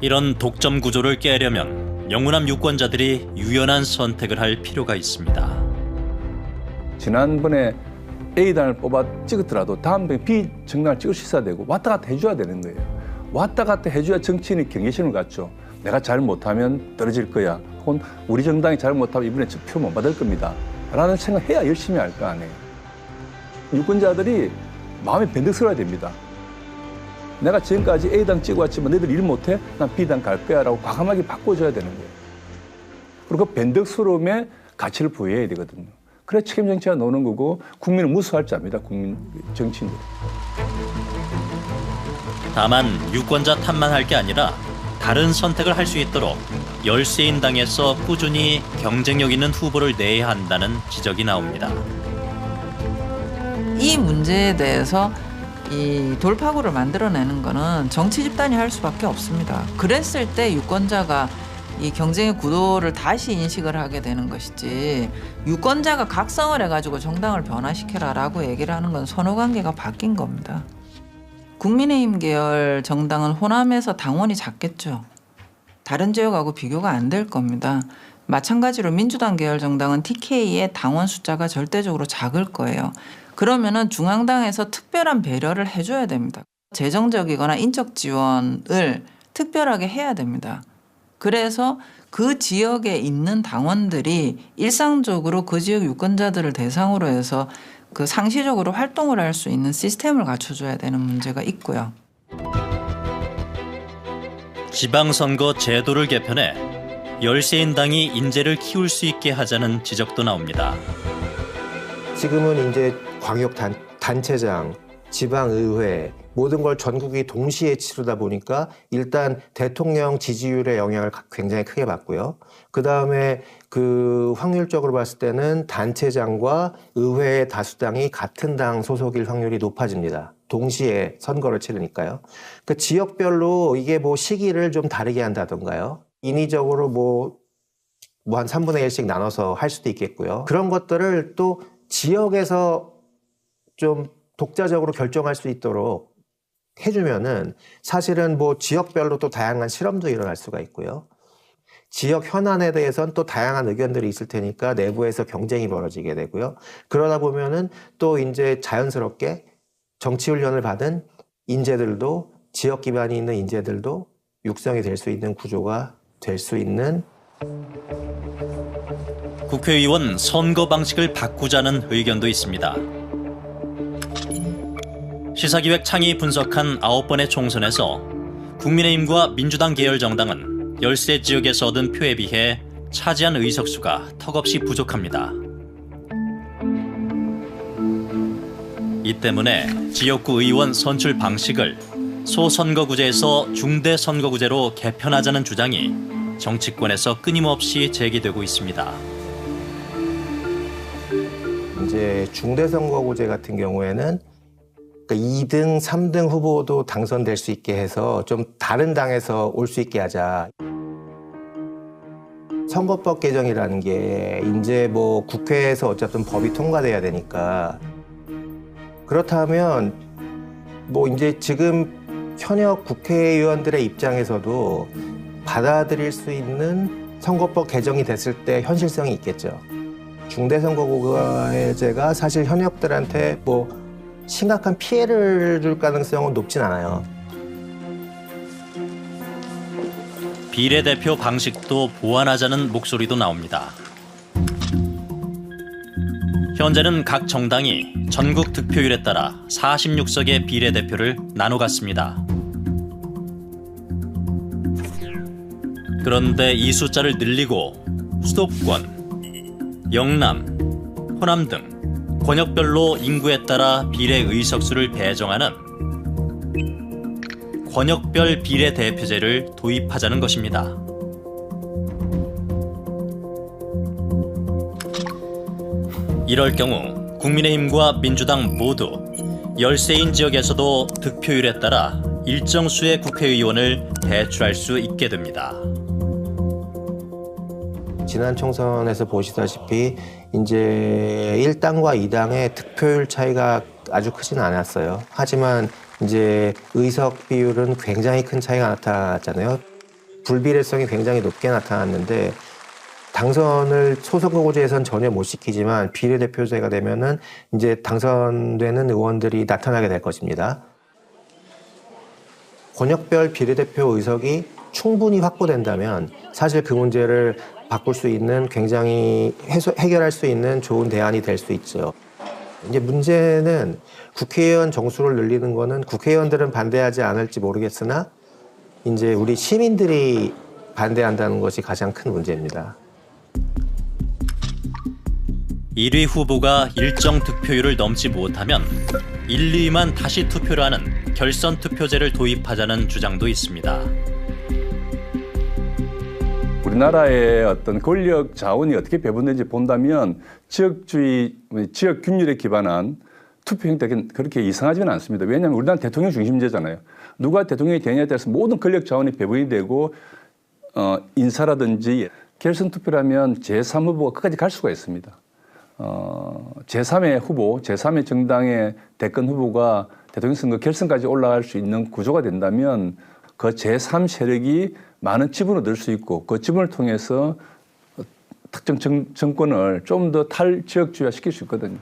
이런 독점 구조를 깨려면 영우남 유권자들이 유연한 선택을 할 필요가 있습니다. 지난번에 A당을 뽑아 찍었더라도 다음 번에 B 정당을 찍을 수 있어야 되고 왔다 갔다 해줘야 되는 거예요. 왔다 갔다 해줘야 정치인이 경계심을 갖죠. 내가 잘 못하면 떨어질 거야. 혹은 우리 정당이 잘 못하면 이번에 표 못 받을 겁니다. 라는 생각해야 열심히 할 거 아니에요. 유권자들이 마음이 변덕스러워야 됩니다. 내가 지금까지 A당 찍어왔지만 너희들 일 못해? 난 B당 갈 거야 라고 과감하게 바꿔줘야 되는 거예요. 그리고 그 변덕스러움에 가치를 부여해야 되거든요. 그래 책임 정치가 노는 거고 국민을 무수할 줄 압니다. 국민 정치인들. 다만 유권자 탓만 할 게 아니라 다른 선택을 할 수 있도록 열세인 당에서 꾸준히 경쟁력 있는 후보를 내야 한다는 지적이 나옵니다. 이 문제에 대해서 이 돌파구를 만들어내는 거는 정치 집단이 할 수밖에 없습니다. 그랬을 때 유권자가 이 경쟁의 구도를 다시 인식을 하게 되는 것이지, 유권자가 각성을 해가지고 정당을 변화시켜라라고 얘기를 하는 건 선후관계가 바뀐 겁니다. 국민의힘 계열 정당은 호남에서 당원이 작겠죠. 다른 지역하고 비교가 안 될 겁니다. 마찬가지로 민주당 계열 정당은 TK의 당원 숫자가 절대적으로 작을 거예요. 그러면은 중앙당에서 특별한 배려를 해줘야 됩니다. 재정적이거나 인적 지원을 특별하게 해야 됩니다. 그래서 그 지역에 있는 당원들이 일상적으로 그 지역 유권자들을 대상으로 해서 그 상시적으로 활동을 할 수 있는 시스템을 갖춰줘야 되는 문제가 있고요. 지방선거 제도를 개편해 열세인당이 인재를 키울 수 있게 하자는 지적도 나옵니다. 지금은 이제 광역 단체장, 지방의회 모든 걸 전국이 동시에 치르다 보니까 일단 대통령 지지율에 영향을 굉장히 크게 받고요. 그다음에 그 확률적으로 봤을 때는 단체장과 의회 다수당이 같은 당 소속일 확률이 높아집니다. 동시에 선거를 치르니까요. 그 지역별로 이게 뭐 시기를 좀 다르게 한다던가요. 인위적으로 뭐 한 3분의 1씩 나눠서 할 수도 있겠고요. 그런 것들을 또 지역에서 좀 독자적으로 결정할 수 있도록 해주면은 사실은 뭐 지역별로 또 다양한 실험도 일어날 수가 있고요. 지역 현안에 대해서는 또 다양한 의견들이 있을 테니까 내부에서 경쟁이 벌어지게 되고요. 그러다 보면은 또 이제 자연스럽게 정치 훈련을 받은 인재들도 지역 기반이 있는 인재들도 육성이 될 수 있는 구조가 될 수 있는. 국회의원 선거 방식을 바꾸자는 의견도 있습니다. 시사기획 창이 분석한 9번의 총선에서 국민의힘과 민주당 계열 정당은 열세 지역에서 얻은 표에 비해 차지한 의석수가 턱없이 부족합니다. 이 때문에 지역구 의원 선출 방식을 소선거구제에서 중대선거구제로 개편하자는 주장이 정치권에서 끊임없이 제기되고 있습니다. 이제 중대선거구제 같은 경우에는 2등, 3등 후보도 당선될 수 있게 해서 좀 다른 당에서 올 수 있게 하자. 선거법 개정이라는 게 이제 뭐 국회에서 어쨌든 법이 통과돼야 되니까, 그렇다면 뭐 이제 지금 현역 국회의원들의 입장에서도 받아들일 수 있는 선거법 개정이 됐을 때 현실성이 있겠죠. 중대선거구제가 사실 현역들한테 뭐 심각한 피해를 줄 가능성은 높진 않아요. 비례대표 방식도 보완하자는 목소리도 나옵니다. 현재는 각 정당이 전국 득표율에 따라 46석의 비례대표를 나눠 갖습니다. 그런데 이 숫자를 늘리고 수도권, 영남, 호남 등 권역별로 인구에 따라 비례 의석수를 배정하는 권역별 비례대표제를 도입하자는 것입니다. 이럴 경우 국민의힘과 민주당 모두 열세인 지역에서도 득표율에 따라 일정 수의 국회의원을 배출할 수 있게 됩니다. 지난 총선에서 보시다시피 이제 1당과 2당의 득표율 차이가 아주 크진 않았어요. 하지만 이제 의석 비율은 굉장히 큰 차이가 나타났잖아요. 불비례성이 굉장히 높게 나타났는데 당선을 소선거구제에선 전혀 못 시키지만 비례대표제가 되면은 이제 당선되는 의원들이 나타나게 될 것입니다. 권역별 비례대표 의석이 충분히 확보된다면 사실 그 문제를 바꿀 수 있는 굉장히 해결할 수 있는 좋은 대안이 될 수 있죠. 이제 문제는 국회의원 정수를 늘리는 거는 국회의원들은 반대하지 않을지 모르겠으나 이제 우리 시민들이 반대한다는 것이 가장 큰 문제입니다. 1위 후보가 일정 득표율을 넘지 못하면 1, 2위만 다시 투표를 하는 결선 투표제를 도입하자는 주장도 있습니다. 우리나라의 어떤 권력 자원이 어떻게 배분되는지 본다면 지역주의, 지역 균열에 기반한 투표 형태는 그렇게 이상하지는 않습니다. 왜냐하면 우리나라는 대통령 중심제잖아요. 누가 대통령이 되냐에 따라서 모든 권력 자원이 배분이 되고 인사라든지 결선 투표라면 제3 후보가 끝까지 갈 수가 있습니다. 제3의 후보, 제3의 정당의 대권 후보가 대통령 선거 결선까지 올라갈 수 있는 구조가 된다면 그 제3 세력이 많은 지분을 얻을 수 있고 그 지분을 통해서 특정 정권을 좀 더 탈지역주의화 시킬 수 있거든요.